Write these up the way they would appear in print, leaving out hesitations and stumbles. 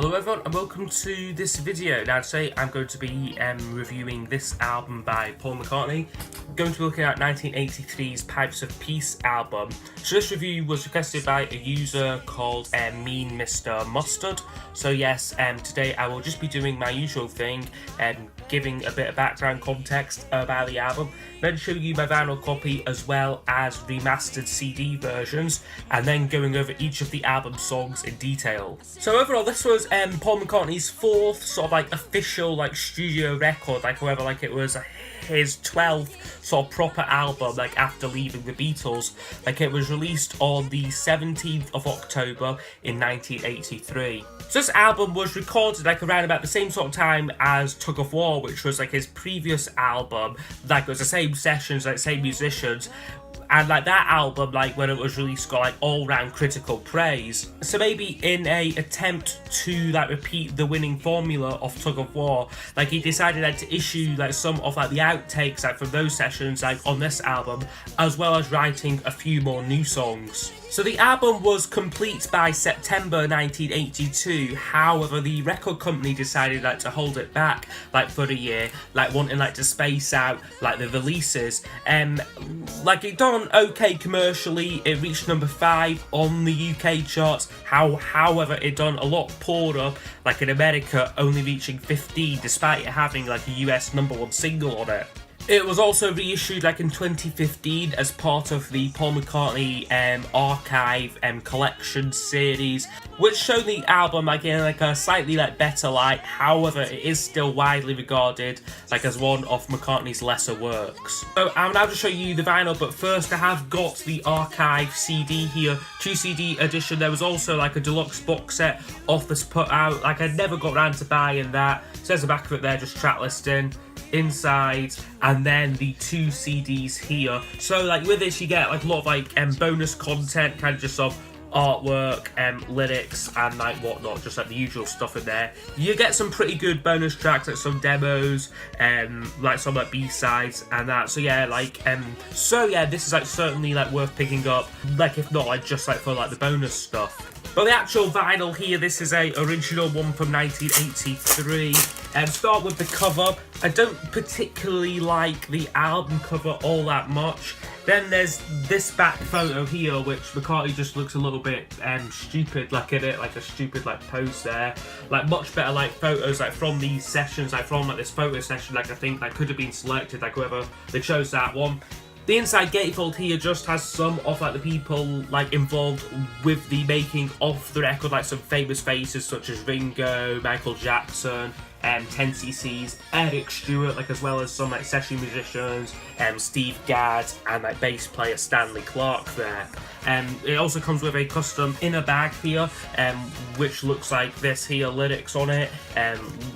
Hello everyone and welcome to this video. Now today I'm going to be reviewing this album by Paul McCartney. I'm going to be looking at 1983's Pipes of Peace album. So this review was requested by a user called Mean Mr. Mustard. So yes, today I will just be doing my usual thing and giving a bit of background context about the album, then show you my vinyl copy as well as remastered CD versions, and then going over each of the album songs in detail. So overall, this was Paul McCartney's fourth sort of like official studio record, however it was his 12th sort of proper album after leaving the Beatles. It was released on the 17th of October in 1983. So this album was recorded around about the same sort of time as Tug of War, which was his previous album. It was the same sessions, same musicians. And that album, when it was released, got all-round critical praise. So maybe in a attempt to repeat the winning formula of Tug of War, he decided to issue some of the outtakes from those sessions on this album, as well as writing a few more new songs. So the album was complete by September 1982. However, the record company decided to hold it back for a year, wanting to space out the releases. It done okay commercially. It reached number 5 on the UK charts. However, it done a lot poorer in America, only reaching 15 despite it having a US #1 single on it. It was also reissued in 2015 as part of the Paul McCartney Archive collection series, which showed the album in a slightly better light. However, it is still widely regarded as one of McCartney's lesser works. So I'll now just show you the vinyl, but first I have got the Archive CD here, 2 CD edition. There was also a deluxe box set of this put out. I never got around to buying that. It says the back of it there, just track listing. Inside, and then the 2 CDs here. So with this you get a lot of bonus content, just sort of artwork, lyrics and whatnot, just the usual stuff in there. You get some pretty good bonus tracks, some demos, some B-sides and that. So yeah, this is certainly worth picking up, if not just for the bonus stuff. But the actual vinyl here, this is a original one from 1983. Start with the cover. I don't particularly like the album cover all that much. Then there's this back photo here, which McCartney just looks a little bit stupid in it, a stupid pose there. Much better photos from these sessions, from this photo session, I think could have been selected, whoever they chose that one. The inside gatefold here just has some of the people involved with the making of the record, some famous faces such as Ringo, Michael Jackson, 10cc's, Eric Stewart, as well as some session musicians, Steve Gadd, and bass player Stanley Clarke there. It also comes with a custom inner bag here, which looks like this here, lyrics on it,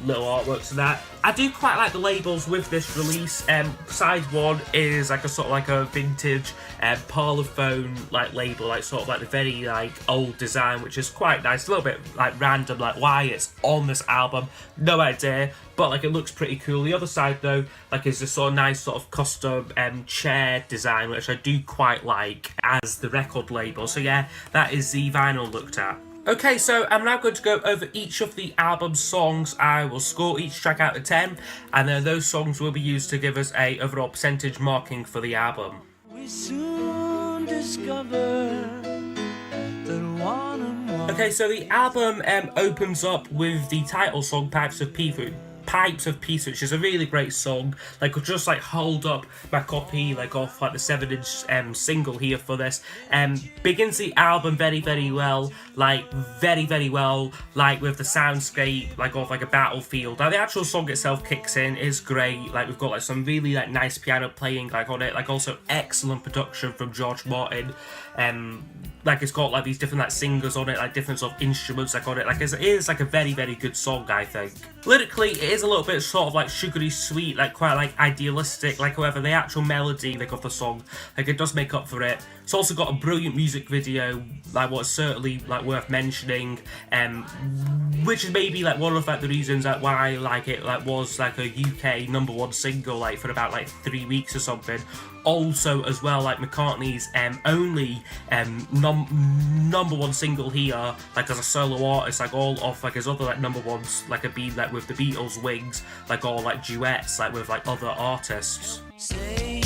little artworks and that. I do quite like the labels with this release. Side 1 is a sort of a vintage parlophone label, sort of the very old design, which is quite nice. A little bit random, why it's on this album, no idea, but it looks pretty cool. The other side though, is this sort of nice sort of custom chair design, which I do quite like as the record label. So yeah, that is the vinyl looked at. Okay, so I'm now going to go over each of the album songs. I will score each track out of 10, and then those songs will be used to give us a overall percentage marking for the album. We soon discover that one and one. Okay, so the album opens up with the title song, Pipes of Peace, which is a really great song. Could just hold up my copy off the 7-inch single here for this. Begins the album very, very well, very well, with the soundscape of a battlefield. Now the actual song itself kicks in, is great. We've got some really nice piano playing on it, also excellent production from George Martin. It's got these different singers on it, different sort of instruments on it. It is a very, very good song, I think. Lyrically, it is a little bit sort of sugary sweet, quite idealistic. However, the actual melody of the song, it does make up for it. It's also got a brilliant music video, what's certainly worth mentioning, which is maybe one of the reasons why it was a UK #1 single for about 3 weeks or something. also as well like McCartney's only number one single here, like as a solo artist, like all of like his other like number ones like have been like with the Beatles, Wings, like all like duets like with like other artists. Say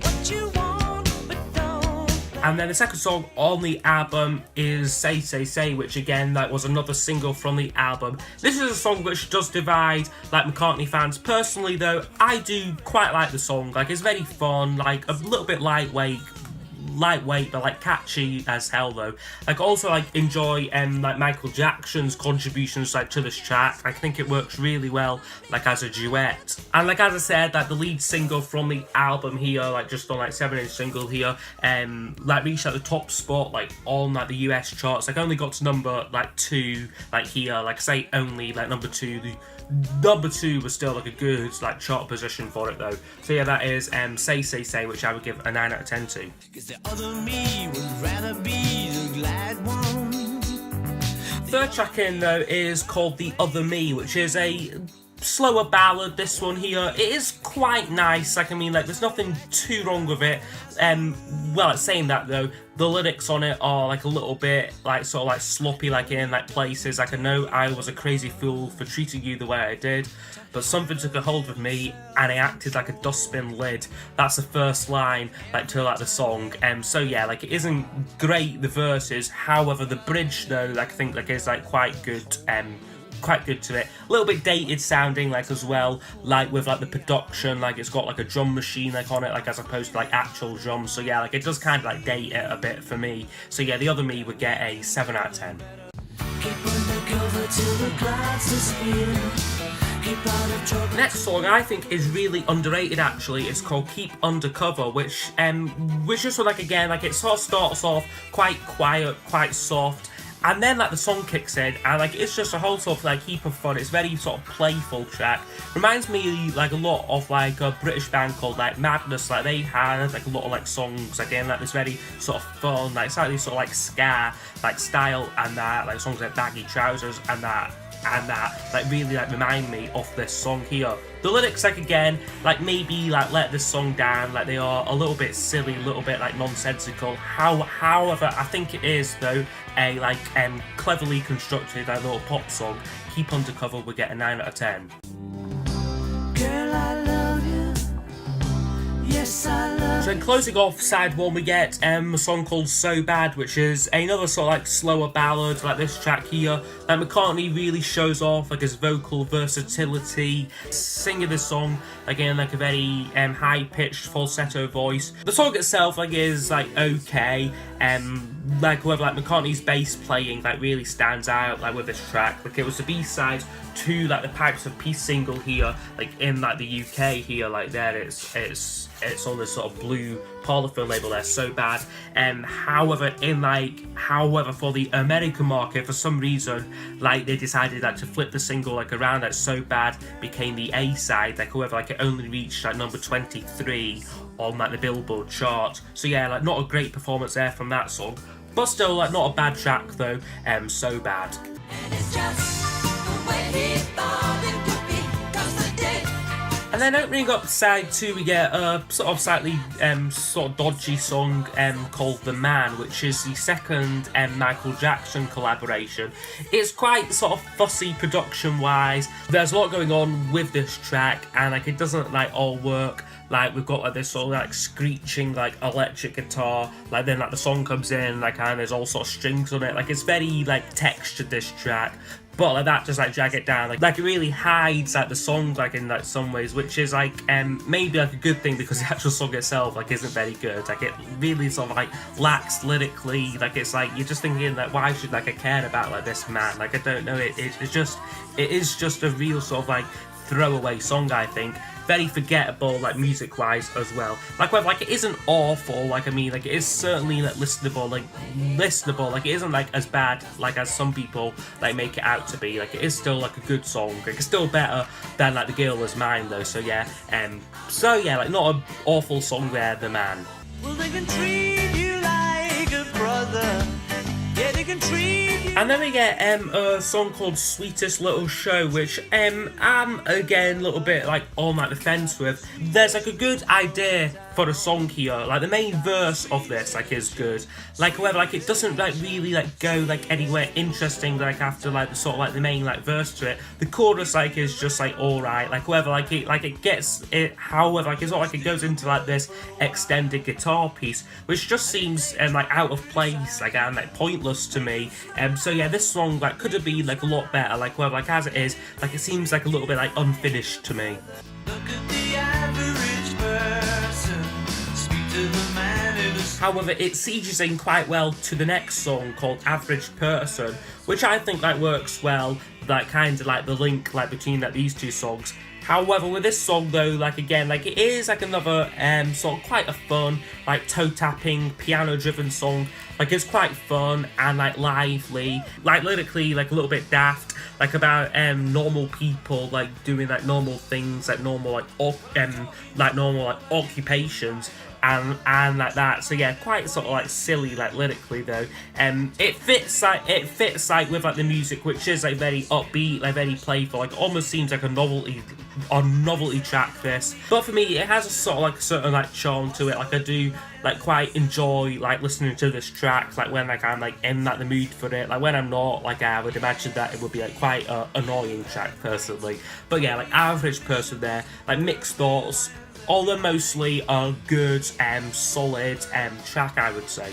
what you want, but don't. And then the second song on the album is Say, which again like was another single from the album. This is a song which does divide like McCartney fans. Personally though, I do quite like the song. Like it's very fun, like a little bit lightweight but like catchy as hell though. Like also like enjoy like Michael Jackson's contributions like to this track. I think it works really well like as a duet. And like as I said, like the lead single from the album here, like just on like 7-inch single here, like reached like the top spot like on like the US charts. Like only got to number like 2 like here. Like I say only like number 2. Number 2 was still like a good like chart position for it though. So yeah, that is Say, which I would give a 9 out of 10 to. Other me would rather be the glad one. Third track in though is called The Other Me, which is a slower ballad. This one here, it is quite nice. Like I mean, like there's nothing too wrong with it. Well, saying that though, the lyrics on it are like a little bit like sort of like sloppy, like in like places. Like I know I was a crazy fool for treating you the way I did, but something took a hold of me and I acted like a dustbin lid. That's the first line like to like the song. So yeah, like it isn't great the verses. However, the bridge though, like I think like is like quite good. Quite good to it. A little bit dated sounding like as well, like with like the production, like it's got like a drum machine like on it, like as opposed to like actual drums. So yeah, like it does kind of like date it a bit for me. So yeah, The Other Me would get a 7 out of 10. Next song I think is really underrated actually. It's called Keep Undercover, which just like again like it sort of starts off quite quiet, quite soft. And then like the song kicks in and like it's just a whole sort of like heap of fun. It's very sort of playful track. Reminds me like a lot of like a British band called like Madness. Like they had like a lot of like songs again like this very sort of fun, like slightly sort of like ska like style, and that like songs like Baggy Trousers and that like really like remind me of this song here. The lyrics like again like maybe like let this song down, like they are a little bit silly, a little bit like nonsensical. However, I think it is though a like cleverly constructed like little pop song. Keep Undercover would get a 9 out of 10. Girl, I love you. Yes, I love you. So then closing off side 1 we get a song called So Bad, which is another sort of like slower ballad like this track here. Like McCartney really shows off like his vocal versatility, singing this song again like a very high-pitched falsetto voice. The song itself like is like okay, like whoever like McCartney's bass playing like really stands out like with this track. Like it was the B-side to like the Pipes of Peace single here, like in like the UK here, like there it's on this sort of blue Parlophone label there, So Bad. However for the American market, for some reason like they decided like to flip the single like around, like So Bad became the A side, like however like it only reached like number 23 on like the Billboard chart. So yeah, like not a great performance there from that song, but still like not a bad track though. So Bad. And it's just the way he thought it would be, 'cause the day. And then opening up side 2 we get a sort of slightly sort of dodgy song called The Man, which is the second Michael Jackson collaboration. It's quite sort of fussy production wise. There's a lot going on with this track and like it doesn't like all work. Like we've got like this sort of like screeching like electric guitar, like then like the song comes in like and there's all sort of strings on it. Like it's very like textured, this track, but like that just like drag it down. Like it really hides like the song like in like some ways, which is like maybe like a good thing because the actual song itself like isn't very good. Like it really sort of like lacks lyrically. Like it's like you're just thinking like why should like I care about like this man? Like I don't know. It is just a real sort of like throwaway song, I think. Very forgettable, like music-wise as well. Like, well, like it isn't awful. Like I mean, like it is certainly like listenable. Like it isn't like as bad like as some people like make it out to be. Like it is still like a good song. Like it's still better than like The Girl Is Mine though. So yeah, like not an awful song there, The Man. Well, they can treat you like a brother. Yeah, they can treat you. And then we get a song called Sweetest Little Show, which I'm again a little bit like on like the fence with. There's like a good idea for a song here. Like the main verse of this like is good. Like however, like it doesn't like really like go like anywhere interesting like after like the sort of like the main like verse to it. The chorus like is just like alright. Like however, like it gets it. However, like it's not like it goes into like this extended guitar piece, which just seems like out of place, like and like pointless to me. So yeah, this song like could have been like a lot better. Like well, like as it is, like it seems like a little bit like unfinished to me. Look at the average person, speak to the man in the... However, it sieges in quite well to the next song called Average Person, which I think like works well, like kind of like the link like between like these two songs. However, with this song though, like again, like it is like another sort of quite a fun, like toe-tapping, piano-driven song. Like it's quite fun and like lively, like lyrically like a little bit daft, like about normal people like doing like normal things, like normal like normal like occupations. And like that, so yeah, quite sort of like silly like lyrically though. It fits like with like the music, which is like very upbeat, like very playful, like almost seems like a novelty track this. But for me, it has a sort of like a certain like charm to it. Like I do like quite enjoy like listening to this track, like when like I'm like in like the mood for it. Like when I'm not, like I would imagine that it would be like quite a annoying track personally. But yeah, like Average Person there, like mixed thoughts. Although mostly a good, solid track, I would say.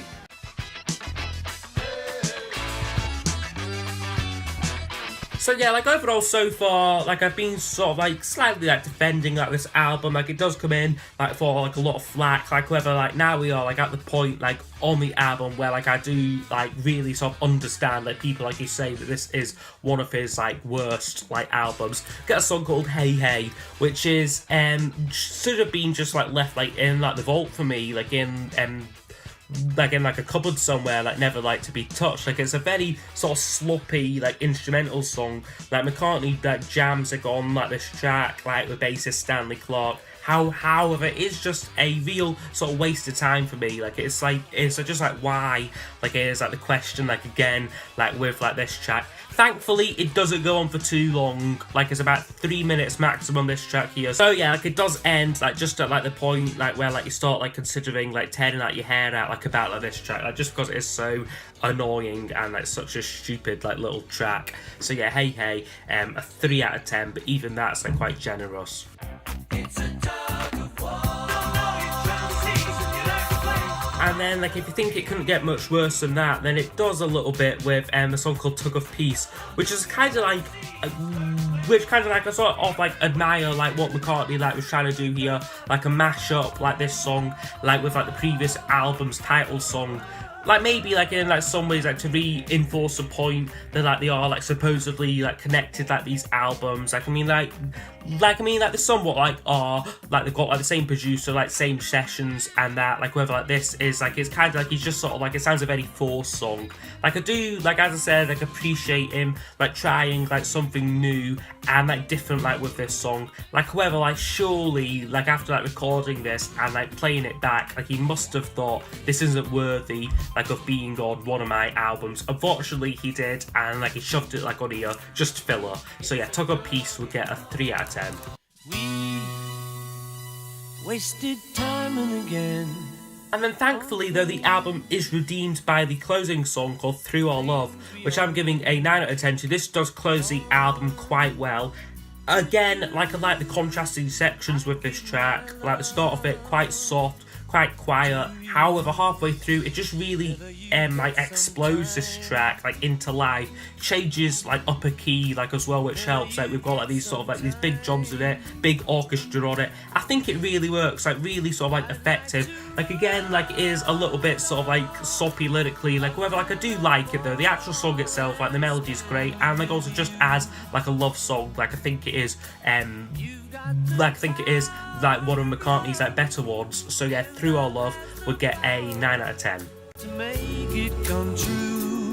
So yeah, like overall so far, like I've been sort of like slightly like defending like this album. Like it does come in like for like a lot of flack. Like whether like now we are like at the point like on the album where like I do like really sort of understand like people like you say that this is one of his like worst like albums. Get a song called Hey Hey, which is should have been just like left like in like the vault for me, like in like a cupboard somewhere, like never like to be touched. Like it's a very sort of sloppy like instrumental song. Like McCartney like jams like on like this track like with bassist Stanley Clarke. However, it is just a real sort of waste of time for me. Like it's just like why? Like it is like the question like again like with like this track. Thankfully, it doesn't go on for too long. Like it's about 3 minutes maximum this track here. So yeah, like it does end like just at like the point like where like you start like considering like tearing out your hair out like about like this track, like just because it is so annoying and like such a stupid like little track. So yeah, Hey Hey, a 3 out of 10, but even that's like quite generous. It's a tug of war. And then, like, if you think it couldn't get much worse than that, then it does a little bit with a song called Tug of Peace, which is kind of like, I sort of like admire like what McCartney like was trying to do here, like a mashup like this song, like with like the previous album's title song. Like maybe like in like some ways like to reinforce the point that like they are like supposedly like connected like these albums. Like they somewhat like are like they've got like the same producer, like same sessions and that. Like whether like this is like it's kind of like he's just sort of like it sounds a very forced song. Like I do like as I said like appreciate him like trying like something new and like different like with this song. Like however like surely like after like recording this and like playing it back, like he must have thought this isn't worthy like of being on one of my albums. Unfortunately he did, and like he shoved it like on here, just filler. So yeah, Tug of Peace would get a 3 out of 10. We wasted time and again. And then thankfully though, the album is redeemed by the closing song called Through Our Love, which I'm giving a 9 out of 10 to. This does close the album quite well. Again, like I like the contrasting sections with this track. Like the start of it, quite soft, quite quiet. However, halfway through, it just really like explodes this track like into life, changes like upper key like as well, which helps. Like we've got like these sort of like these big drums in it, big orchestra on it. I think it really works, like really sort of like effective. Like again, like it is a little bit sort of like soppy lyrically, like whatever. Like I do like it though. The actual song itself, like the melody is great, and like also just as like a love song, like I think it is like one of McCartney's like better ones. So yeah, Through Our Love would get a 9 out of 10. To make it come true.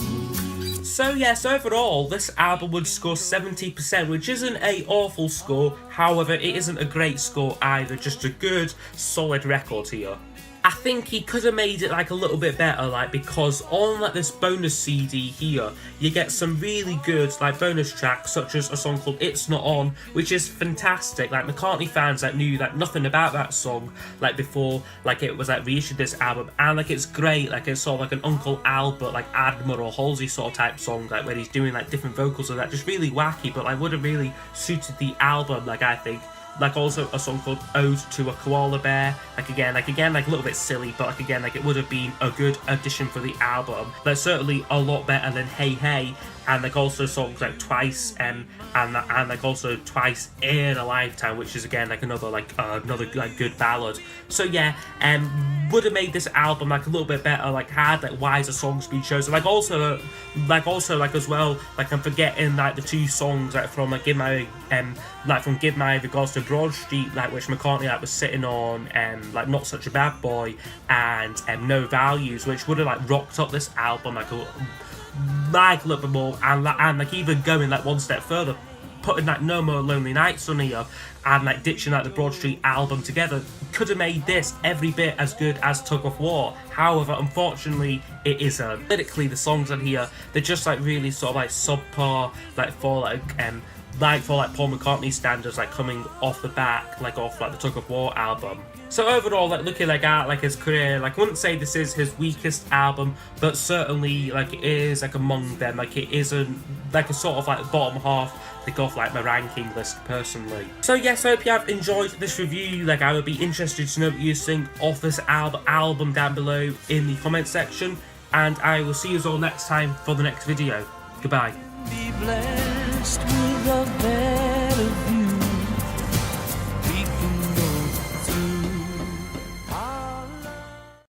So yes, overall, this album would score 70%, which isn't an awful score. However, it isn't a great score either, just a good, solid record here. I I think he could have made it like a little bit better, like, because on like this bonus CD here, you get some really good like bonus tracks, such as a song called It's Not On, which is fantastic. Like, McCartney fans like knew like nothing about that song like before like it was like reissued this album, and like it's great. Like, it's sort of like an Uncle Albert, like Admiral Halsey sort of type song, like where he's doing like different vocals of that, just really wacky, but like would have really suited the album, like, I think. Like, also a song called Ode to a Koala Bear, like again, like a little bit silly, but like again, like it would have been a good addition for the album. Like, certainly a lot better than Hey Hey, and like also songs like Twice, and like also Twice in a Lifetime, which is again like another like good ballad. So yeah, would have made this album like a little bit better, like had like wiser songs being chosen. Like also as well, like I'm forgetting like the two songs like from like Give My Regards to Broad Street, like which McCartney like was sitting on, like Not Such a Bad Boy and No Values, which would have like rocked up this album like a little bit more, and like even going like one step further, putting like No More Lonely Nights on here and like ditching like the Broad Street album together could have made this every bit as good as Tug of War. However, unfortunately, it isn't. Lyrically, the songs on here, they're just like really sort of like subpar, like for Paul McCartney standards, like coming off the back, like off like the Tug of War album. So overall, like looking like at like his career, like I wouldn't say this is his weakest album, but certainly like it is like among them. Like it isn't like a sort of like bottom half like off like my ranking list personally. So yes, I hope you have enjoyed this review. Like, I would be interested to know what you think of this album down below in the comment section, and I will see you all next time for the next video. Goodbye. Be blessed with a